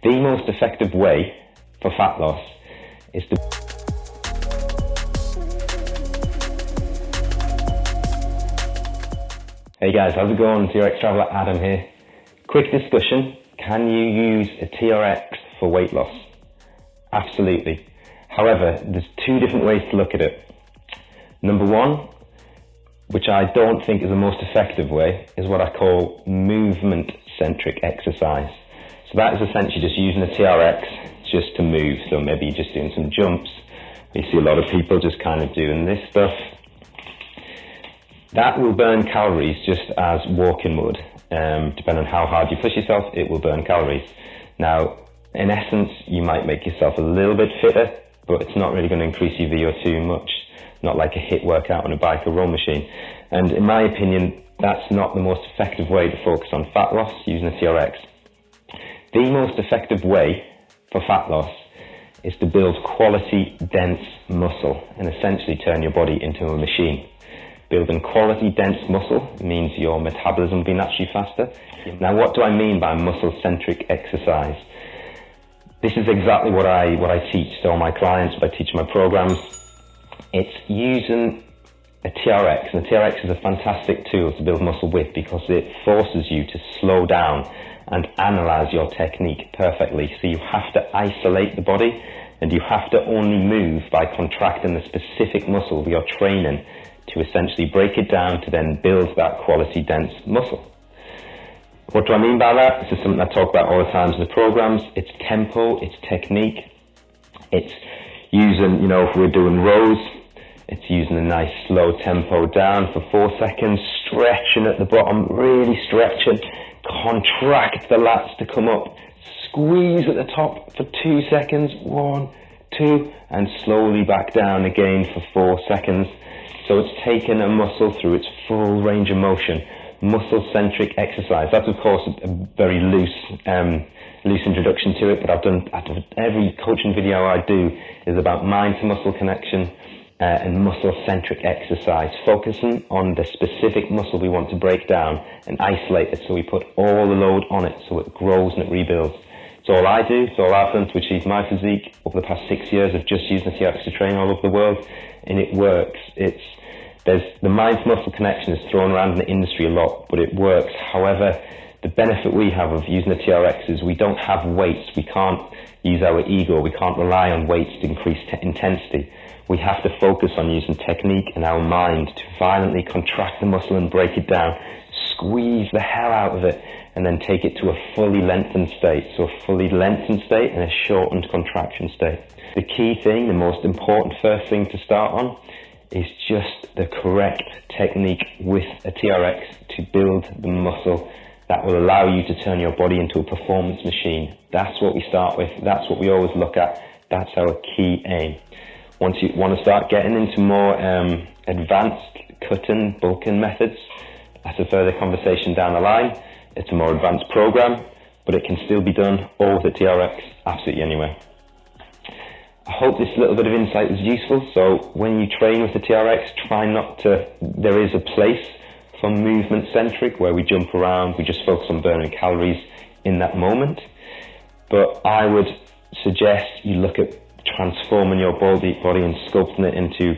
The most effective way for fat loss is to... Hey guys, how's it going? TRX Traveler Adam here. Quick discussion, can you use a TRX for weight loss? Absolutely. However, there's two different ways to look at it. Number one, which I don't think is the most effective way, is what I call movement-centric exercise. So that is essentially just using a TRX just to move. So maybe you're just doing some jumps. You see a lot of people just kind of doing this stuff. That will burn calories just as walking would. Depending on how hard you push yourself, it will burn calories. Now, in essence, you might make yourself a little bit fitter, but it's not really going to increase your VO2 much. Not like a HIIT workout on a bike or row machine. And in my opinion, that's not the most effective way to focus on fat loss using a TRX. The most effective way for fat loss is to build quality, dense muscle and essentially turn your body into a machine. Building quality, dense muscle means your metabolism will be naturally faster. Now, what do I mean by muscle-centric exercise? This is exactly what I teach to all my clients, what I teach in my programs. It's using a TRX, and a TRX is a fantastic tool to build muscle with because it forces you to slow down and analyze your technique perfectly. So you have to isolate the body and you have to only move by contracting the specific muscle you're training to essentially break it down to then build that quality dense muscle. What do I mean by that? This is something I talk about all the time in the programs. It's tempo, it's technique, it's using, if we're doing rows, it's using a nice slow tempo down for 4 seconds, stretching at the bottom, really stretching, contract the lats to come up, squeeze at the top for 2 seconds, 1, 2, and slowly back down again for 4 seconds. So it's taking a muscle through its full range of motion, muscle-centric exercise. That's of course a very loose introduction to it, but every coaching video I do is about mind-to-muscle connection and muscle-centric exercise, focusing on the specific muscle we want to break down and isolate it so we put all the load on it so it grows and it rebuilds. It's all I do, it's all I've done to achieve my physique over the past 6 years of just using the TRX to train all over the world, and it works. The mind-to-muscle connection is thrown around in the industry a lot, but it works. However, the benefit we have of using the TRX is we don't have weights. We can't use our ego. We can't rely on weights to increase intensity. We have to focus on using technique and our mind to violently contract the muscle and break it down, squeeze the hell out of it, and then take it to a fully lengthened state. So a fully lengthened state and a shortened contraction state. The key thing, the most important first thing to start on, is just the correct technique with a TRX to build the muscle that will allow you to turn your body into a performance machine. That's what we start with. That's what we always look at. That's our key aim. Once you want to start getting into more advanced cutting, bulking methods, that's a further conversation down the line. It's a more advanced program, but it can still be done all with a TRX, absolutely anywhere. I hope this little bit of insight was useful. So when you train with the TRX, there is a place for movement-centric where we jump around, we just focus on burning calories in that moment. But I would suggest you look at transforming your body and sculpting it into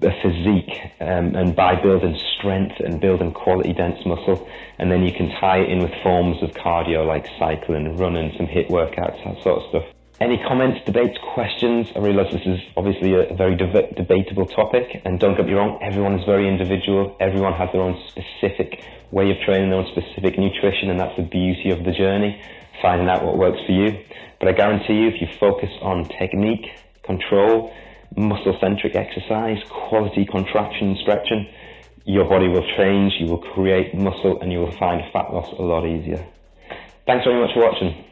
a physique, and by building strength and building quality dense muscle, and then you can tie it in with forms of cardio like cycling, running, some HIIT workouts, that sort of stuff. Any comments, debates, questions? I realise this is obviously a very debatable topic, and don't get me wrong, everyone is very individual, everyone has their own specific way of training, their own specific nutrition, and that's the beauty of the journey, finding out what works for you. But I guarantee you, if you focus on technique, control, muscle-centric exercise, quality contraction and stretching, your body will change, you will create muscle, and you will find fat loss a lot easier. Thanks very much for watching.